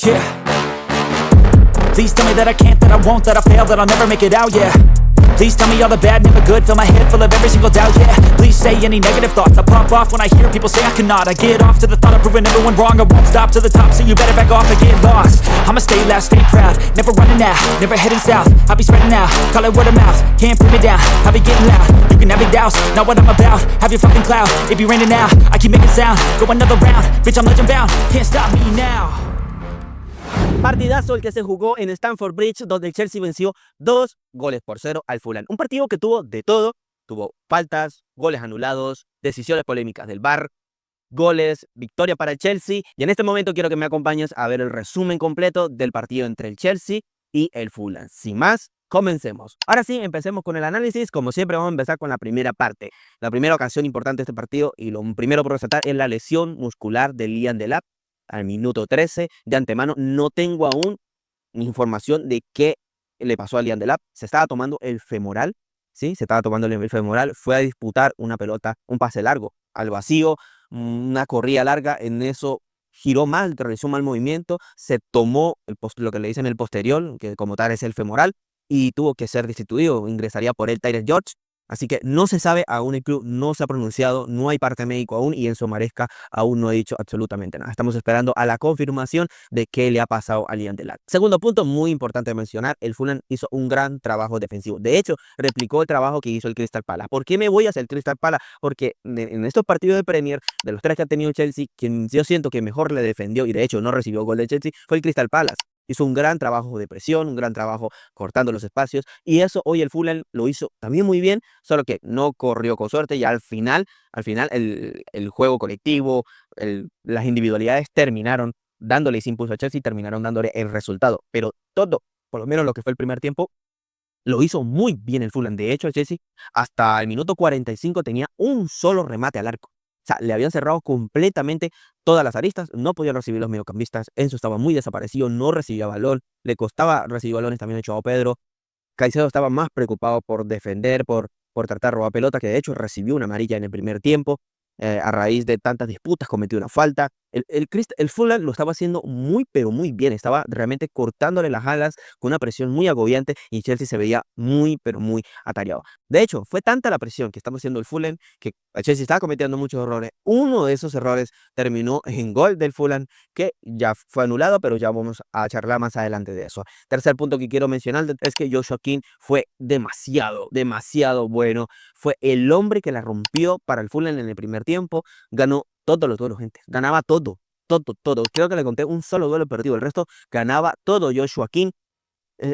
Yeah. Please tell me that I can't, that I won't, that I fail, that I'll never make it out, yeah. Please tell me all the bad, never good, fill my head full of every single doubt, yeah. Please say any negative thoughts, I pop off when I hear people say I cannot. I get off to the thought of proving everyone wrong, I won't stop to the top, so you better back off and get lost. I'ma stay loud, stay proud, never running out, never heading south. I'll be spreading out, call it word of mouth, can't put me down, I'll be getting loud. You can have your doubts, not what I'm about, have your fucking clout, it be raining now, I keep making sound, go another round, bitch I'm legend bound, can't stop me now. Partidazo el que se jugó en Stamford Bridge, donde el Chelsea venció 2-0 al Fulham. Un partido que tuvo de todo, tuvo faltas, goles anulados, decisiones polémicas del VAR, goles, victoria para el Chelsea. Y en este momento quiero que me acompañes a ver el resumen completo del partido entre el Chelsea y el Fulham. Sin más, comencemos. Ahora sí, empecemos con el análisis. Como siempre, vamos a empezar con la primera parte. La primera ocasión importante de este partido, y lo primero por resaltar, es la lesión muscular de Liam Delap al minuto 13. De antemano no tengo aún información de qué le pasó a Liam Delap. Se estaba tomando el femoral, ¿sí? Se estaba tomando el femoral, fue a disputar una pelota, un pase largo al vacío, una corrida larga, en eso giró mal, realizó un mal movimiento, se tomó lo que le dicen el posterior, que como tal es el femoral, y tuvo que ser destituido, ingresaría por él Tyler George. Así que no se sabe, aún el club no se ha pronunciado, no hay parte médico aún, y Enzo Maresca aún no ha dicho absolutamente nada. Estamos esperando a la confirmación de qué le ha pasado a Liam Delap. Segundo punto, muy importante mencionar, el Fulham hizo un gran trabajo defensivo. De hecho, replicó el trabajo que hizo el Crystal Palace. ¿Por qué me voy hacia el Crystal Palace? Porque en estos partidos de Premier, de los tres que ha tenido Chelsea, quien yo siento que mejor le defendió, y de hecho no recibió gol de Chelsea, fue el Crystal Palace. Hizo un gran trabajo de presión, un gran trabajo cortando los espacios, y eso hoy el Fulham lo hizo también muy bien, solo que no corrió con suerte, y al final el juego colectivo, las individualidades terminaron dándole ese impulso a Chelsea, terminaron dándole el resultado. Pero todo, por lo menos lo que fue el primer tiempo, lo hizo muy bien el Fulham. De hecho, el Chelsea hasta el minuto 45 tenía un solo remate al arco. O sea, le habían cerrado completamente todas las aristas, no podían recibir los mediocampistas. Enzo estaba muy desaparecido, no recibía balón, le costaba recibir balones también a Joao Pedro. Caicedo estaba más preocupado por defender, por tratar de robar pelota, que de hecho recibió una amarilla en el primer tiempo. A raíz de tantas disputas cometió una falta. El Fulham lo estaba haciendo muy, pero muy bien. Estaba realmente cortándole las alas con una presión muy agobiante, y Chelsea se veía muy, pero muy atareado. De hecho, fue tanta la presión que estaba haciendo el Fulham que el Chelsea estaba cometiendo muchos errores. Uno de esos errores terminó en gol del Fulham, que ya fue anulado, pero ya vamos a charlar más adelante de eso. Tercer punto que quiero mencionar es que Joshua King fue demasiado bueno. Fue el hombre que la rompió para el Fulham en el primer tiempo. Ganó todos los duelos, gente. Ganaba todo. Creo que le conté un solo duelo perdido. El resto ganaba todo Joshua King.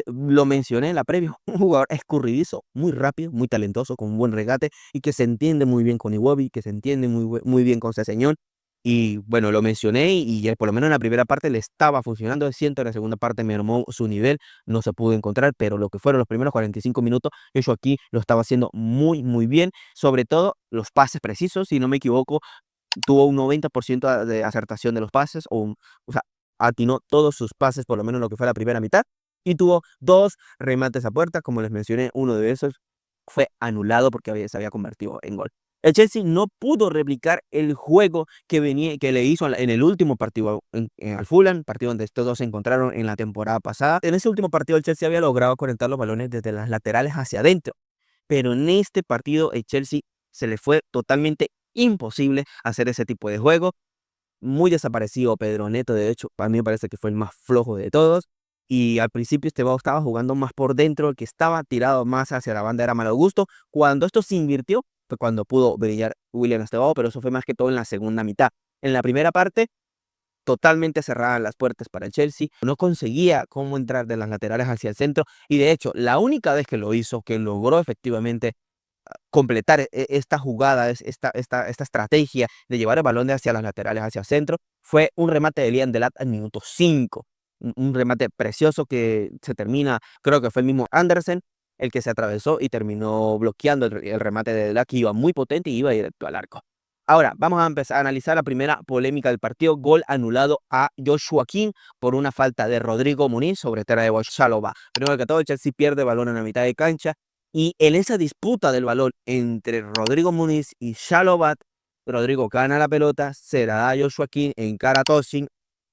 Lo mencioné en la previa. Un jugador escurridizo, muy rápido, muy talentoso, con un buen regate, y que se entiende muy bien con Iwobi, que se entiende muy bien con Sessegnon. Y bueno, lo mencioné, y por lo menos en la primera parte le estaba funcionando. Siento en la segunda parte me armó su nivel, no se pudo encontrar, pero lo que fueron los primeros 45 minutos, Joshua aquí lo estaba haciendo muy bien. Sobre todo los pases precisos, si no me equivoco, tuvo un 90% de acertación de los pases, o sea, atinó todos sus pases, por lo menos lo que fue la primera mitad, y tuvo dos remates a puerta. Como les mencioné, uno de esos fue anulado porque se había convertido en gol. El Chelsea no pudo replicar el juego que le hizo en el último partido al Fulham, partido donde estos dos se encontraron en la temporada pasada. En ese último partido el Chelsea había logrado conectar los balones desde las laterales hacia adentro, pero en este partido el Chelsea se le fue totalmente imposible hacer ese tipo de juego. Muy desaparecido Pedro Neto, de hecho, para mí me parece que fue el más flojo de todos. Y al principio estaba jugando más por dentro, el que estaba tirado más hacia la banda era Malo Gusto. Cuando esto se invirtió, fue cuando pudo brillar William Estevao, pero eso fue más que todo en la segunda mitad. En la primera parte, totalmente cerradas las puertas para el Chelsea, no conseguía cómo entrar de las laterales hacia el centro, y de hecho, la única vez que lo hizo, que logró efectivamente completar esta jugada, esta estrategia de llevar el balón de hacia las laterales, hacia el centro, fue un remate de Liam Delap al minuto 5. Un remate precioso que se termina, creo que fue el mismo Andersen el que se atravesó y terminó bloqueando el remate de Delap, que iba muy potente y iba directo al arco. Ahora, vamos a empezar a analizar la primera polémica del partido. Gol anulado a Joshua King por una falta de Rodrigo Muniz sobre Trevoh Chalobah. Primero que todo, el Chelsea pierde balón en la mitad de cancha, y en esa disputa del balón entre Rodrigo Muniz y Chalobah, Rodrigo gana la pelota, se la da a Joshua King, encara a Tosin,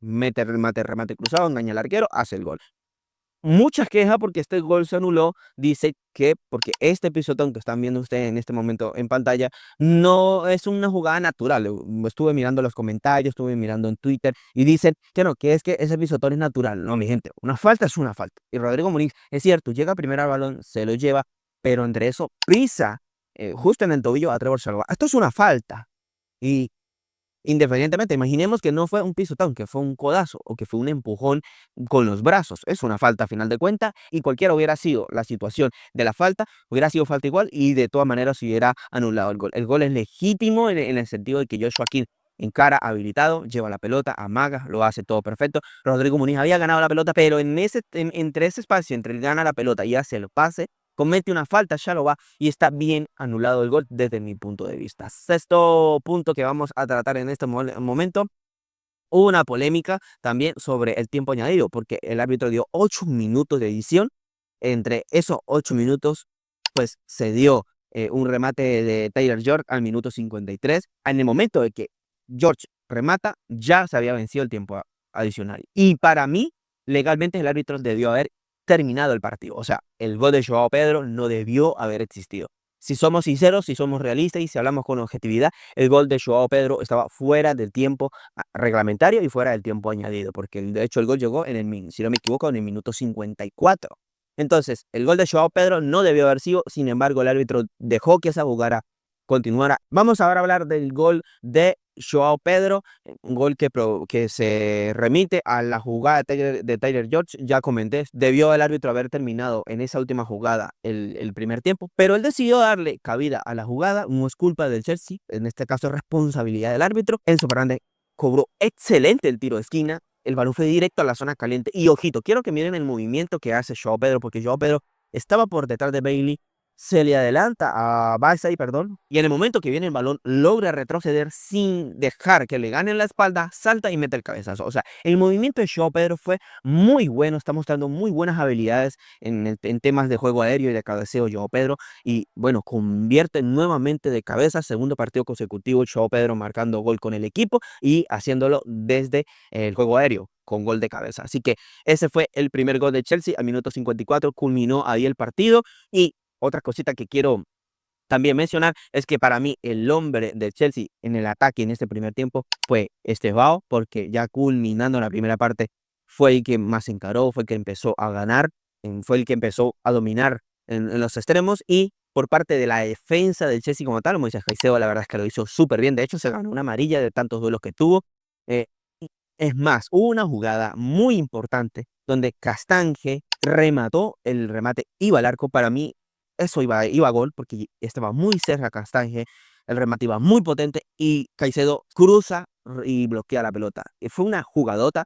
mete remate cruzado, engaña al arquero, hace el gol. Muchas quejas porque este gol se anuló. Dice que porque este pisotón que están viendo ustedes en este momento en pantalla no es una jugada natural. Estuve mirando los comentarios, estuve mirando en Twitter y dicen que no, que es que ese pisotón es natural. No, mi gente, una falta es una falta. Y Rodrigo Muniz, es cierto, llega primero al balón, se lo lleva, pero entre eso pisa justo en el tobillo a Trevor Salva. Esto es una falta. Y independientemente, imaginemos que no fue un pisotón, que fue un codazo o que fue un empujón con los brazos. Es una falta a final de cuentas y cualquiera hubiera sido la situación de la falta, hubiera sido falta igual y de todas maneras se hubiera anulado el gol. El gol es legítimo en el sentido de que Joshua King encara habilitado, lleva la pelota, amaga, lo hace todo perfecto. Rodrigo Muniz había ganado la pelota, pero entre ese espacio, entre el gana la pelota y hace el pase, comete una falta, ya lo va y está bien anulado el gol desde mi punto de vista. Sexto punto que vamos a tratar en este momento. Hubo una polémica también sobre el tiempo añadido, porque el árbitro dio 8 minutos de edición. Entre esos 8 minutos, pues se dio un remate de Taylor York al minuto 53. En el momento de que George remata, ya se había vencido el tiempo adicional. Y para mí, legalmente el árbitro debió haber terminado el partido. O sea, el gol de Joao Pedro no debió haber existido. Si somos sinceros, si somos realistas y si hablamos con objetividad, el gol de Joao Pedro estaba fuera del tiempo reglamentario y fuera del tiempo añadido, porque de hecho el gol llegó si no me equivoco, en el minuto 54. Entonces, el gol de Joao Pedro no debió haber sido, sin embargo, el árbitro dejó que esa jugada continuara. Vamos ahora a hablar del gol de Joao Pedro, un gol que se remite a la jugada de Tyler George. Ya comenté, debió el árbitro haber terminado en esa última jugada el primer tiempo, pero él decidió darle cabida a la jugada. No es culpa del Chelsea, en este caso es responsabilidad del árbitro. Enzo Fernández cobró excelente el tiro de esquina, el balón fue directo a la zona caliente y ojito, quiero que miren el movimiento que hace Joao Pedro, porque Joao Pedro estaba por detrás de Bailey, se le adelanta a Batshuayi, perdón, y en el momento que viene el balón logra retroceder sin dejar que le ganen la espalda, salta y mete el cabezazo. O sea, el movimiento de Joao Pedro fue muy bueno, está mostrando muy buenas habilidades en temas de juego aéreo y de cabeceo Joao Pedro, y bueno, convierte nuevamente de cabeza, segundo partido consecutivo Joao Pedro marcando gol con el equipo y haciéndolo desde el juego aéreo con gol de cabeza. Así que ese fue el primer gol de Chelsea al minuto 54, culminó ahí el partido. Y otra cosita que quiero también mencionar es que para mí el hombre de Chelsea en el ataque en este primer tiempo fue Estevao, porque ya culminando la primera parte fue el que más encaró, fue el que empezó a ganar, fue el que empezó a dominar en los extremos. Y por parte de la defensa del Chelsea como tal, Moisés Caicedo la verdad es que lo hizo súper bien. De hecho, se ganó una amarilla de tantos duelos que tuvo. Eh, es más, hubo una jugada muy importante donde Castanje remató, el remate iba al arco. Para mí eso iba a gol porque estaba muy cerca Castanje, el remate iba muy potente y Caicedo cruza y bloquea la pelota. Fue una jugadota.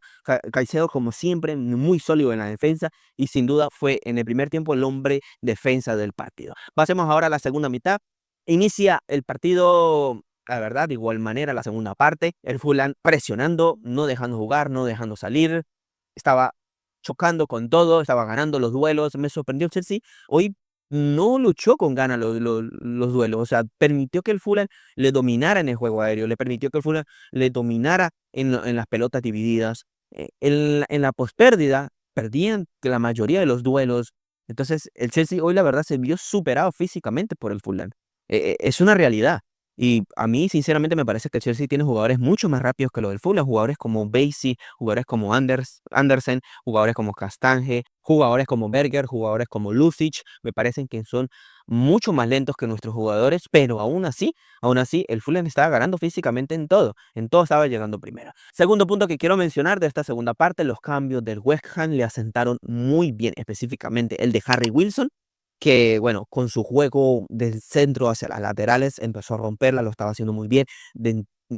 Caicedo, como siempre, muy sólido en la defensa y sin duda fue en el primer tiempo el hombre defensa del partido. Pasemos ahora a la segunda mitad. Inicia el partido, la verdad, de igual manera, la segunda parte, el Fulham presionando, no dejando jugar, no dejando salir, estaba chocando con todo, estaba ganando los duelos. Me sorprendió el Chelsea, hoy no luchó con ganas los duelos, o sea, permitió que el Fulham le dominara en el juego aéreo, le permitió que el Fulham le dominara en las pelotas divididas, en la pospérdida, perdían la mayoría de los duelos. Entonces, el Chelsea hoy la verdad se vio superado físicamente por el Fulham. Es una realidad. Y a mí, sinceramente, me parece que Chelsea tiene jugadores mucho más rápidos que lo del Fulham. Jugadores como Bassey, jugadores como Andersen, jugadores como Castange, jugadores como Berger, jugadores como Lucic. Me parecen que son mucho más lentos que nuestros jugadores, pero aún así, el Fulham estaba ganando físicamente en todo estaba llegando primero. Segundo punto que quiero mencionar de esta segunda parte, los cambios del West Ham le asentaron muy bien, específicamente el de Harry Wilson, que bueno, con su juego del centro hacia las laterales empezó a romperla, lo estaba haciendo muy bien,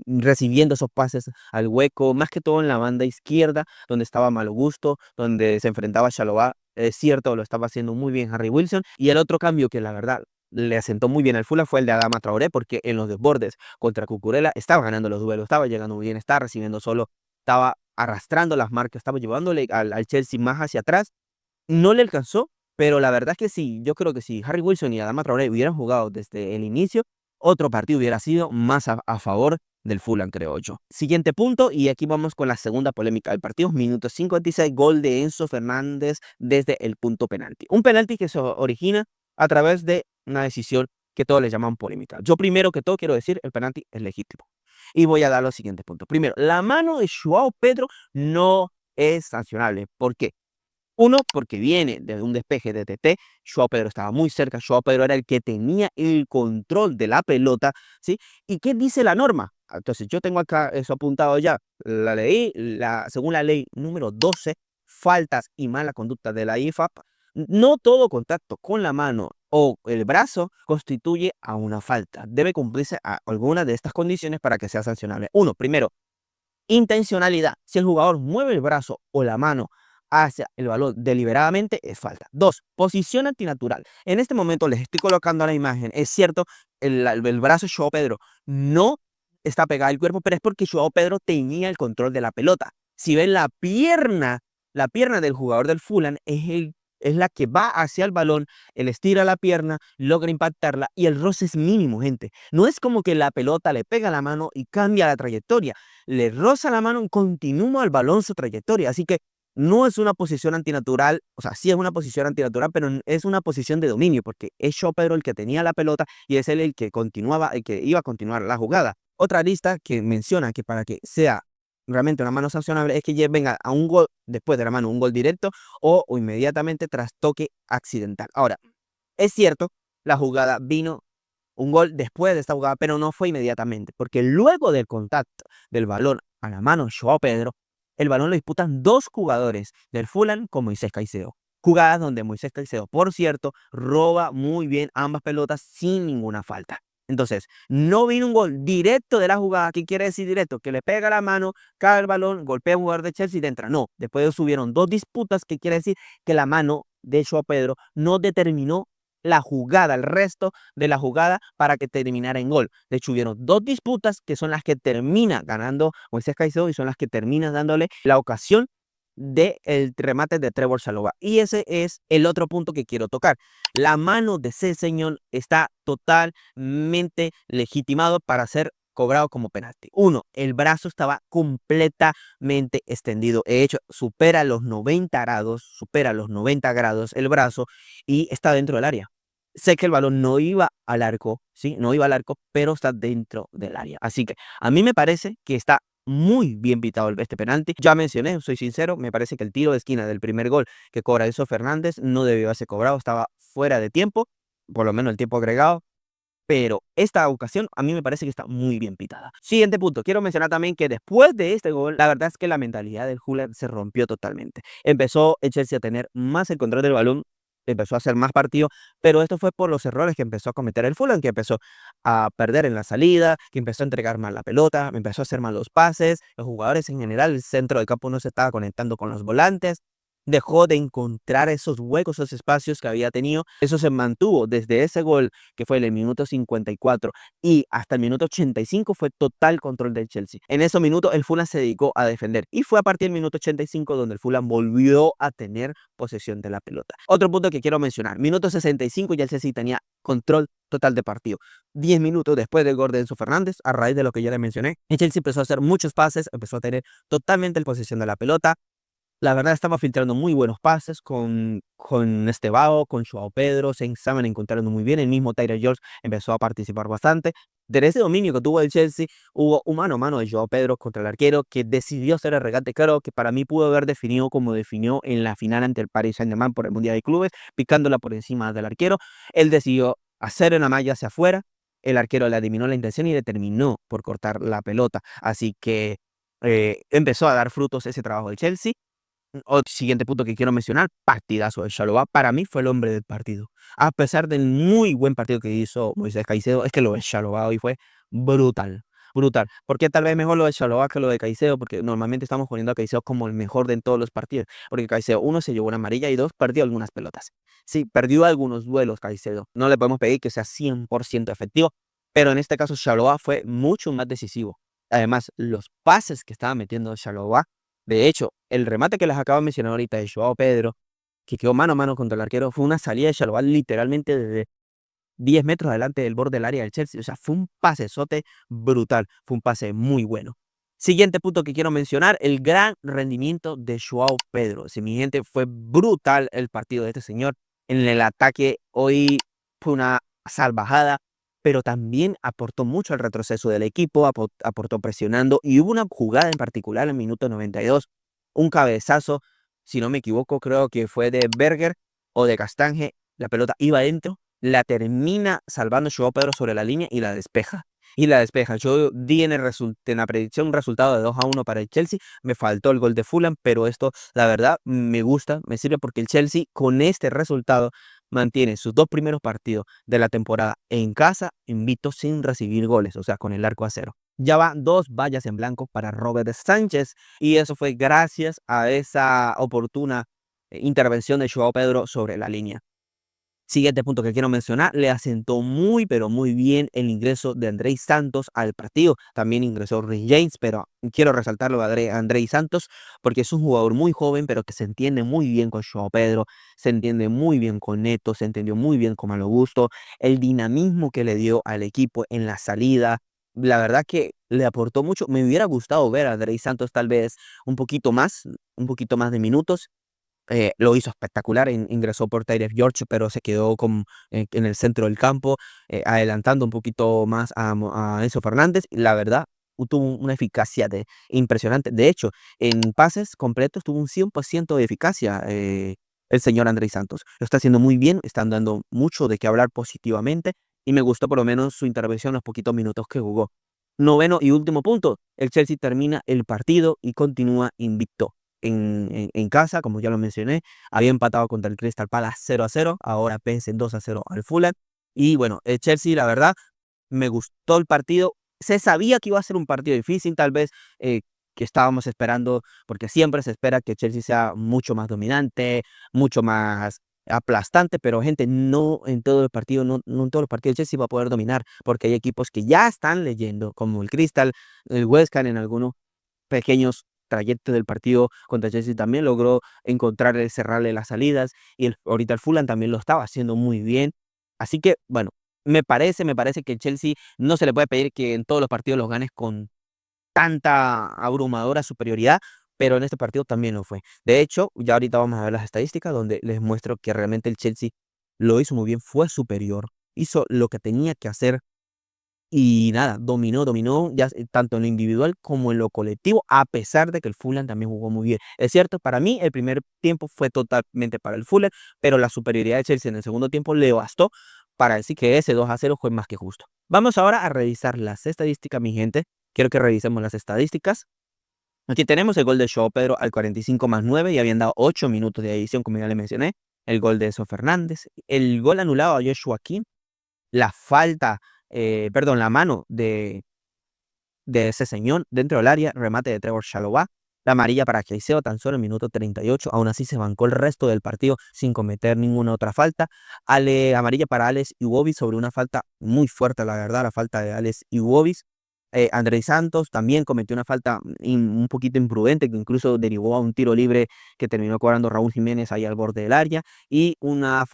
recibiendo esos pases al hueco, más que todo en la banda izquierda, donde estaba Malo Gusto, donde se enfrentaba a Chalobah. Es cierto, lo estaba haciendo muy bien Harry Wilson. Y el otro cambio que la verdad le asentó muy bien al Fulham fue el de Adama Traoré, porque en los desbordes contra Cucurella estaba ganando los duelos, estaba llegando muy bien, estaba recibiendo solo, estaba arrastrando las marcas, estaba llevándole al Chelsea más hacia atrás. No le alcanzó, pero la verdad es que sí, yo creo que si Harry Wilson y Adama Traoré hubieran jugado desde el inicio, otro partido hubiera sido más a favor del Fulham, creo yo. Siguiente punto, y aquí vamos con la segunda polémica del partido. Minuto 56, gol de Enzo Fernández desde el punto penalti. Un penalti que se origina a través de una decisión que todos le llaman polémica. Yo primero que todo quiero decir, el penalti es legítimo. Y voy a dar los siguientes puntos. Primero, la mano de Joao Pedro no es sancionable. ¿Por qué? Uno, porque viene de un despeje de TT, Joao Pedro estaba muy cerca, Joao Pedro era el que tenía el control de la pelota, ¿sí? ¿Y qué dice la norma? Entonces, yo tengo acá eso apuntado ya, la leí, según la ley número 12, faltas y mala conducta de la IFAP, no todo contacto con la mano o el brazo constituye a una falta. Debe cumplirse a alguna de estas condiciones para que sea sancionable. Uno, primero, intencionalidad. Si el jugador mueve el brazo o la mano hacia el balón deliberadamente, es falta. Dos, posición antinatural. En este momento les estoy colocando la imagen. Es cierto, el brazo de Joao Pedro no está pegado al cuerpo, pero es porque Joao Pedro tenía el control de la pelota. Si ven la pierna del jugador del Fulham es la que va hacia el balón, él estira la pierna, logra impactarla y el roce es mínimo, gente. No es como que la pelota le pega a la mano y cambia la trayectoria. Le roza la mano y continúa el balón su trayectoria. Así que no es una posición antinatural, o sea, sí es una posición antinatural, pero es una posición de dominio, porque es Joao Pedro el que tenía la pelota y es él el que continuaba, el que iba a continuar la jugada. Otra lista que menciona que para que sea realmente una mano sancionable es que venga a un gol después de la mano, un gol directo o inmediatamente tras toque accidental. Ahora, es cierto, la jugada vino un gol después de esta jugada, pero no fue inmediatamente, porque luego del contacto del balón a la mano de Joao Pedro, el balón lo disputan dos jugadores del Fulham con Moisés Caicedo. Jugadas donde Moisés Caicedo, por cierto, roba muy bien ambas pelotas sin ninguna falta. Entonces, no vino un gol directo de la jugada. ¿Qué quiere decir directo? Que le pega la mano, cae el balón, golpea a un jugador de Chelsea y entra. No, después subieron dos disputas, que quiere decir que la mano de Joao Pedro no determinó la jugada, el resto de la jugada para que terminara en gol. De hecho, hubieron dos disputas que son las que termina ganando Moisés Caicedo y son las que terminan dándole la ocasión del remate de Trevor Chalobah. Y ese es el otro punto que quiero tocar. La mano de Sessegnon está totalmente legitimado para ser cobrado como penalti. Uno, el brazo estaba completamente extendido. De hecho, supera los 90 grados el brazo y está dentro del área. Sé que el balón no iba al arco, ¿sí? No iba al arco, pero está dentro del área. Así que a mí me parece que está muy bien pitado este penalti. Ya mencioné, soy sincero, me parece que el tiro de esquina del primer gol que cobra Enzo Fernández no debió haberse cobrado, estaba fuera de tiempo, por lo menos el tiempo agregado. Pero esta ocasión a mí me parece que está muy bien pitada. Siguiente punto, quiero mencionar también que después de este gol, la verdad es que la mentalidad del Fulham se rompió totalmente. Empezó el Chelsea a tener más el control del balón, empezó a hacer más partido, pero esto fue por los errores que empezó a cometer el Fulham, que empezó a perder en la salida, que empezó a entregar mal la pelota, empezó a hacer mal los pases, los jugadores en general, el centro del campo no se estaba conectando con los volantes, dejó de encontrar esos huecos, esos espacios que había tenido. Eso se mantuvo desde ese gol que fue en el minuto 54 y hasta el minuto 85 fue total control del Chelsea. En esos minutos el Fulham se dedicó a defender y fue a partir del minuto 85 donde el Fulham volvió a tener posesión de la pelota. Otro punto que quiero mencionar, minuto 65 ya el Chelsea tenía control total de partido. 10 minutos después del gol de Enzo Fernández, a raíz de lo que ya le mencioné, el Chelsea empezó a hacer muchos pases, empezó a tener totalmente la posesión de la pelota. La verdad estaba filtrando muy buenos pases con Estevao, con Joao Pedro, se estaban encontrando muy bien. El mismo Tyler George empezó a participar bastante. De ese dominio que tuvo el Chelsea, hubo un mano a mano de Joao Pedro contra el arquero que decidió hacer el regate. Claro que para mí pudo haber definido como definió en la final ante el Paris Saint-Germain por el Mundial de Clubes, picándola por encima del arquero. Él decidió hacer una malla hacia afuera. El arquero le adivinó la intención y le terminó por cortar la pelota. Así que empezó a dar frutos ese trabajo del Chelsea. Otro siguiente punto que quiero mencionar, partidazo de Chalobah. Para mí fue el hombre del partido. A pesar del muy buen partido que hizo Moisés Caicedo, es que lo de Chalobah hoy fue brutal. Brutal. ¿Por qué tal vez mejor lo de Chalobah que lo de Caicedo? Porque normalmente estamos poniendo a Caicedo como el mejor de en todos los partidos. Porque Caicedo, uno, se llevó una amarilla y dos, perdió algunas pelotas. Sí, perdió algunos duelos Caicedo. No le podemos pedir que sea 100% efectivo, pero en este caso Chalobah fue mucho más decisivo. Además, los pases que estaba metiendo Chalobah, de hecho, el remate que les acabo de mencionar ahorita de Joao Pedro, que quedó mano a mano contra el arquero, fue una salida de Chalobah literalmente 10 metros adelante del borde del área del Chelsea. O sea, fue un pasesote brutal, fue un pase muy bueno. Siguiente punto que quiero mencionar, el gran rendimiento de Joao Pedro. Si mi gente, fue brutal el partido de este señor. En el ataque hoy fue una salvajada, pero también aportó mucho al retroceso del equipo, aportó presionando y hubo una jugada en particular en el minuto 92, un cabezazo, si no me equivoco, creo que fue de Berger o de Castanje, la pelota iba adentro, la termina salvando Joao Pedro sobre la línea y la despeja. Y la despeja. Yo di en la predicción un resultado de 2-1 para el Chelsea. Me faltó el gol de Fulham, pero esto, la verdad, me gusta, me sirve porque el Chelsea con este resultado mantiene sus 2 primeros partidos de la temporada en casa, invicto sin recibir goles, o sea, con el arco a cero. Ya van 2 vallas en blanco para Robert Sánchez y eso fue gracias a esa oportuna intervención de Joao Pedro sobre la línea. Siguiente punto que quiero mencionar, le asentó muy, pero muy bien el ingreso de Andrei Santos al partido. También ingresó Reece James, pero quiero resaltarlo de Andrei Santos porque es un jugador muy joven, pero que se entiende muy bien con Joao Pedro, se entiende muy bien con Neto, se entendió muy bien con Malo Gusto, el dinamismo que le dio al equipo en la salida. La verdad que le aportó mucho. Me hubiera gustado ver a Andrei Santos tal vez un poquito más de minutos, lo hizo espectacular, ingresó por Tyrese George, pero se quedó en el centro del campo, adelantando un poquito más a Enzo Fernández. Y la verdad, tuvo una eficacia impresionante. De hecho, en pases completos tuvo un 100% de eficacia el señor Andrés Santos. Lo está haciendo muy bien, están dando mucho de qué hablar positivamente y me gustó por lo menos su intervención los poquitos minutos que jugó. Noveno y último punto, el Chelsea termina el partido y continúa invicto en casa, como ya lo mencioné, había empatado contra el Crystal Palace 0-0, ahora vence 2-0 al Fulham. Y bueno, el Chelsea, la verdad, me gustó el partido. Se sabía que iba a ser un partido difícil, tal vez que estábamos esperando, porque siempre se espera que Chelsea sea mucho más dominante, mucho más aplastante, pero gente, no en todo el partido, no en todos los partidos Chelsea va a poder dominar, porque hay equipos que ya están leyendo, como el Crystal, el West Ham en algunos pequeños trayectos del partido contra Chelsea también logró encontrarle, cerrarle las salidas y ahorita el Fulham también lo estaba haciendo muy bien. Así que, bueno, me parece que el Chelsea no se le puede pedir que en todos los partidos los ganes con tanta abrumadora superioridad, pero en este partido también lo fue. De hecho, ya ahorita vamos a ver las estadísticas donde les muestro que realmente el Chelsea lo hizo muy bien, fue superior, hizo lo que tenía que hacer y nada, dominó ya tanto en lo individual como en lo colectivo, a pesar de que el Fulham también jugó muy bien. Es cierto, para mí el primer tiempo fue totalmente para el Fulham, pero la superioridad de Chelsea en el segundo tiempo le bastó para decir que ese 2-0 fue más que justo. Vamos ahora a revisar las estadísticas, mi gente. Quiero que revisemos las estadísticas. Aquí tenemos el gol de Joao Pedro al 45+9 y habían dado 8 minutos de adición, como ya le mencioné. El gol de Enzo Fernández, el gol anulado a Joshua King, la falta, perdón, la mano de ese señor dentro del área, remate de Trevor Chalobah, la amarilla para Caicedo tan solo en el minuto 38, aún así se bancó el resto del partido sin cometer ninguna otra falta. Amarilla para Alex Iwobi sobre una falta muy fuerte, la verdad, la falta de Alex Iwobi. Andrés Santos también cometió una falta un poquito imprudente que incluso derivó a un tiro libre que terminó cobrando Raúl Jiménez ahí al borde del área y una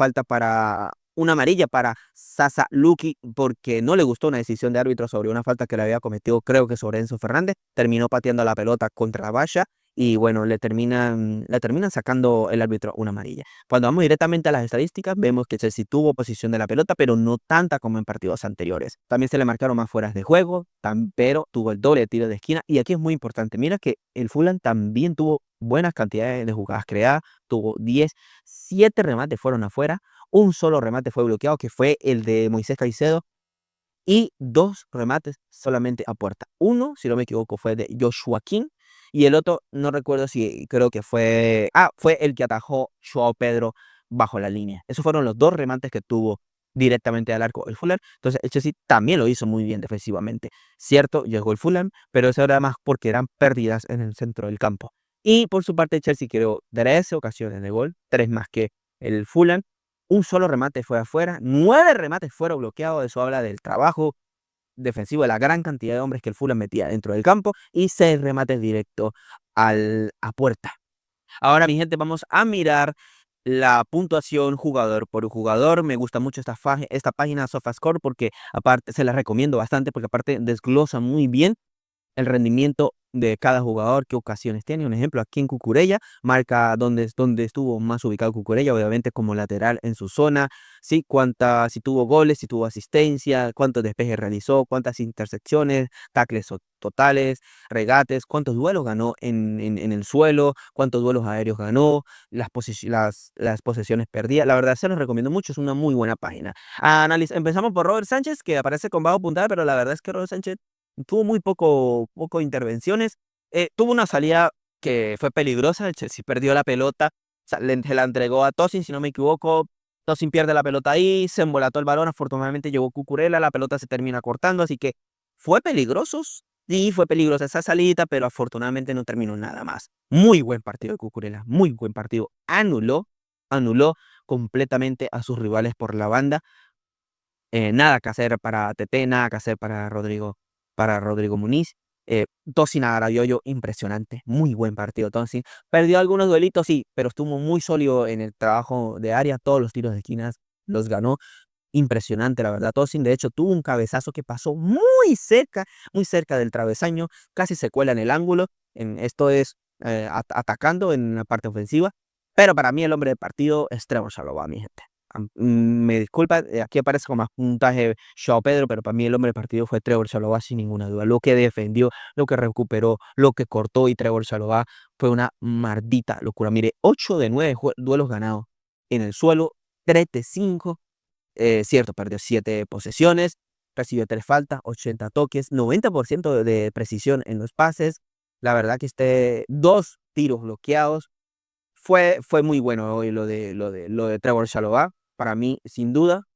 amarilla para Sasa Luki porque no le gustó una decisión de árbitro sobre una falta que le había cometido, creo que sobre Enzo Fernández, terminó pateando la pelota contra la valla y bueno, le terminan sacando el árbitro una amarilla. Cuando vamos directamente a las estadísticas, vemos que Chelsea tuvo posición de la pelota, pero no tanta como en partidos anteriores. También se le marcaron más fueras de juego, pero tuvo el doble de tiro de esquina. Y aquí es muy importante, mira que el Fulham también tuvo buenas cantidades de jugadas creadas, tuvo 10, 7 remates fueron afuera, un solo remate fue bloqueado, que fue el de Moisés Caicedo, y 2 remates solamente a puerta. Uno, si no me equivoco, fue de Joshua King y el otro, no recuerdo si creo que fue el que atajó Joao Pedro bajo la línea. Esos fueron los 2 remates que tuvo directamente al arco el Fulham. Entonces, el Chelsea también lo hizo muy bien defensivamente. Cierto, llegó el Fulham, pero eso era más porque eran pérdidas en el centro del campo. Y por su parte, Chelsea creó 13 ocasiones de gol, 3 más que el Fulham. Un solo remate fue afuera, 9 remates fueron bloqueados. Eso habla del trabajo defensivo, de la gran cantidad de hombres que el Fulham metía dentro del campo y 6 remates directos a puerta. Ahora, mi gente, vamos a mirar la puntuación jugador por jugador. Me gusta mucho esta página SofaScore porque aparte se la recomiendo bastante porque aparte desglosa muy bien el rendimiento de cada jugador, qué ocasiones tiene. Un ejemplo, aquí en Cucurella, marca dónde estuvo más ubicado Cucurella, obviamente como lateral en su zona, sí, si tuvo goles, si tuvo asistencia, cuántos despejes realizó, cuántas intersecciones, tacles totales, regates, cuántos duelos ganó en el suelo, cuántos duelos aéreos ganó, las posesiones perdidas. La verdad, se los recomiendo mucho, es una muy buena página. Empezamos por Robert Sánchez, que aparece con bajo puntaje, pero la verdad es que Robert Sánchez tuvo muy poco intervenciones. Tuvo una salida que fue peligrosa. El Chelsea perdió la pelota, se la entregó a Tosin, si no me equivoco. Tosin pierde la pelota ahí, se embolató el balón. Afortunadamente llegó Cucurella, la pelota se termina cortando, así que fue peligroso. Sí, fue peligrosa esa salida, pero afortunadamente no terminó nada más. Muy buen partido de Cucurella, muy buen partido. Anuló completamente a sus rivales por la banda. Nada que hacer para TT, nada que hacer para Rodrigo Muniz. Tosin Adarabioyo, impresionante, muy buen partido Tosin. Perdió algunos duelitos, sí, pero estuvo muy sólido en el trabajo de área, todos los tiros de esquinas los ganó. Impresionante, la verdad. Tosin, de hecho, tuvo un cabezazo que pasó muy cerca del travesaño, casi se cuela en el ángulo. Esto es atacando en la parte ofensiva. Pero para mí el hombre del partido es Trevor Chalobah, mi gente. Me disculpa, aquí aparece como más puntaje Joao Pedro, pero para mí el hombre del partido fue Trevor Chalobah sin ninguna duda. Lo que defendió, lo que recuperó, lo que cortó y Trevor Chalobah fue una maldita locura. Mire, 8 de 9 duelos ganados en el suelo, 3 de 5. Cierto, perdió 7 posesiones, recibió 3 faltas, 80 toques, 90% de precisión en los pases. La verdad que 2 tiros bloqueados. Fue muy bueno hoy lo de Trevor Chalobah. Para mí, sin duda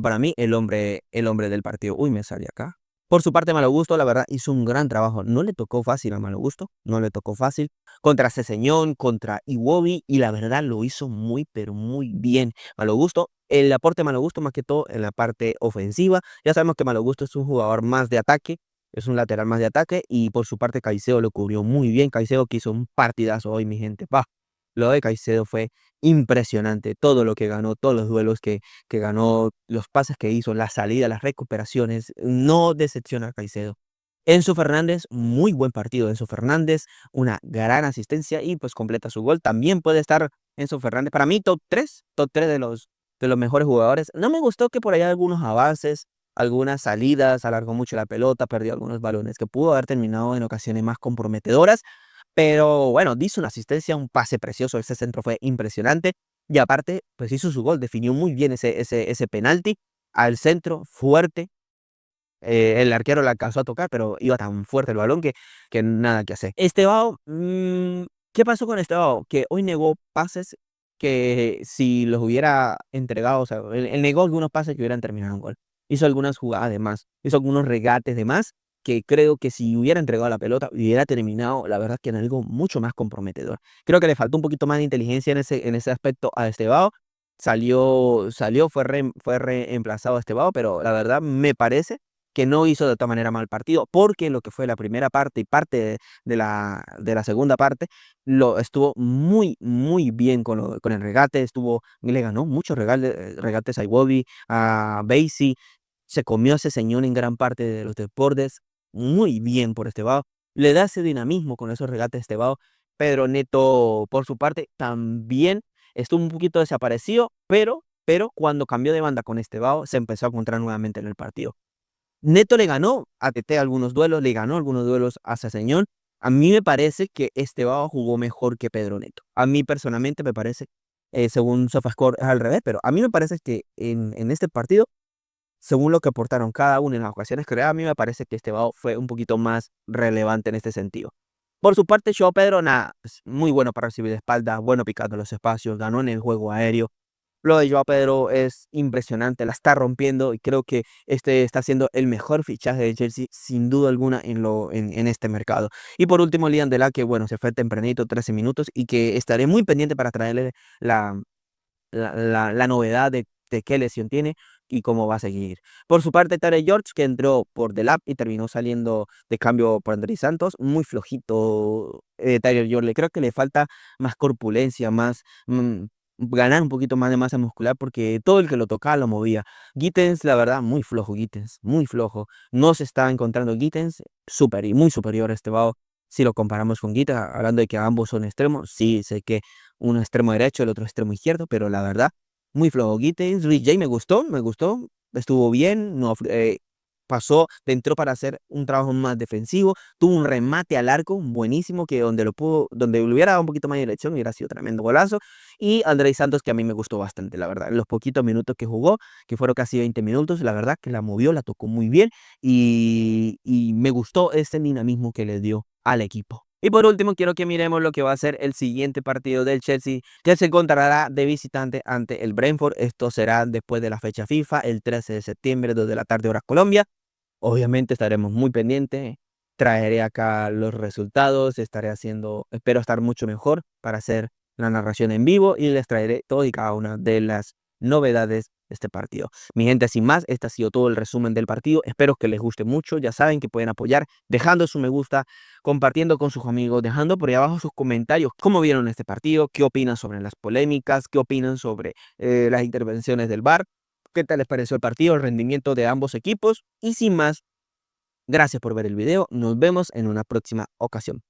para mí, el hombre del partido. Uy, me salió acá. Por su parte, Malo Gusto, la verdad, hizo un gran trabajo. No le tocó fácil a Malo Gusto, no le tocó fácil. Contra Ceseñón, contra Iwobi, y la verdad lo hizo muy, pero muy bien. Malo Gusto, el aporte de Malo Gusto más que todo en la parte ofensiva. Ya sabemos que Malo Gusto es un jugador más de ataque, es un lateral más de ataque, y por su parte Caicedo lo cubrió muy bien. Caicedo que hizo un partidazo hoy, mi gente. Va, lo de Caicedo fue impresionante. Todo lo que ganó, todos los duelos que ganó, los pases que hizo, la salida, las recuperaciones, no decepciona a Caicedo. Enzo Fernández, muy buen partido. Enzo Fernández, una gran asistencia y pues completa su gol. También puede estar Enzo Fernández, para mí top 3 de los mejores jugadores. No me gustó que por allá algunos avances, algunas salidas, alargó mucho la pelota, perdió algunos balones que pudo haber terminado en ocasiones más comprometedoras. Pero bueno, hizo una asistencia, un pase precioso, ese centro fue impresionante. Y aparte, pues hizo su gol, definió muy bien ese penalti al centro, fuerte. El arquero la alcanzó a tocar, pero iba tan fuerte el balón que nada que hacer. Estebao, ¿qué pasó con Estebao? Que hoy negó pases que si los hubiera entregado, o sea, él negó algunos pases que hubieran terminado en gol. Hizo algunas jugadas de más, hizo algunos regates de más que creo que si hubiera entregado la pelota hubiera terminado, la verdad, que en algo mucho más comprometedor. Creo que le faltó un poquito más de inteligencia en ese aspecto a Estebao. Fue reemplazado a Estebao, pero la verdad me parece que no hizo de todas maneras mal partido, porque lo que fue la primera parte y parte de la segunda parte, lo estuvo muy, muy bien con el regate. Le ganó muchos regates a Iwobi, a Basie. Se comió a ese señor en gran parte de los deportes. Muy bien por Estebao. Le da ese dinamismo con esos regates de Estebao. Pedro Neto, por su parte, también estuvo un poquito desaparecido, pero cuando cambió de banda con Estebao, se empezó a encontrar nuevamente en el partido. Neto le ganó a TT algunos duelos, le ganó algunos duelos a Saseñón. A mí me parece que Estebao jugó mejor que Pedro Neto. A mí personalmente me parece, según SofaScore es al revés, pero a mí me parece que en este partido, según lo que aportaron cada uno en las ocasiones creadas, a mí me parece que Estebao fue un poquito más relevante en este sentido. Por su parte, Joao Pedro, nada, pues, muy bueno para recibir de espalda, bueno picando los espacios, ganó en el juego aéreo. Lo de Joao Pedro es impresionante, la está rompiendo y creo que este está siendo el mejor fichaje de Chelsea sin duda alguna en este mercado. Y por último, Liam Delap, que bueno, se fue tempranito, 13 minutos, y que estaré muy pendiente para traerle la novedad de qué lesión tiene. y cómo va a seguir. Por su parte, Tyler George, que entró por Delap y terminó saliendo de cambio por Andrés Santos, muy flojito. Tyler George, creo que le falta más corpulencia, más ganar un poquito más de masa muscular, porque todo el que lo tocaba lo movía. Gittens, la verdad, muy flojo Gittens, muy flojo. No se está encontrando Gittens súper y muy superior a este Bao. Si lo comparamos con Guita, hablando de que ambos son extremos, sí, sé que uno extremo derecho, el otro extremo izquierdo, pero la verdad, muy flojo Gittens. Rich J me gustó, estuvo bien, no, pasó, entró para hacer un trabajo más defensivo, tuvo un remate al arco buenísimo, que donde le hubiera dado un poquito más de dirección hubiera sido tremendo golazo. Y Andrés Santos, que a mí me gustó bastante, la verdad, en los poquitos minutos que jugó, que fueron casi 20 minutos, la verdad que la movió, la tocó muy bien y me gustó ese dinamismo que le dio al equipo. Y por último, quiero que miremos lo que va a ser el siguiente partido del Chelsea, que se encontrará de visitante ante el Brentford. Esto será después de la fecha FIFA, el 13 de septiembre, 2 de la tarde, hora Colombia. Obviamente estaremos muy pendientes, traeré acá los resultados, espero estar mucho mejor para hacer la narración en vivo y les traeré todo y cada una de las novedades de este partido. Mi gente, sin más, este ha sido todo el resumen del partido. Espero que les guste mucho. Ya saben que pueden apoyar dejando su me gusta, compartiendo con sus amigos, dejando por ahí abajo sus comentarios, cómo vieron este partido, qué opinan sobre las polémicas, qué opinan sobre las intervenciones del VAR, qué tal les pareció el partido, el rendimiento de ambos equipos. Y sin más, gracias por ver el video. Nos vemos en una próxima ocasión.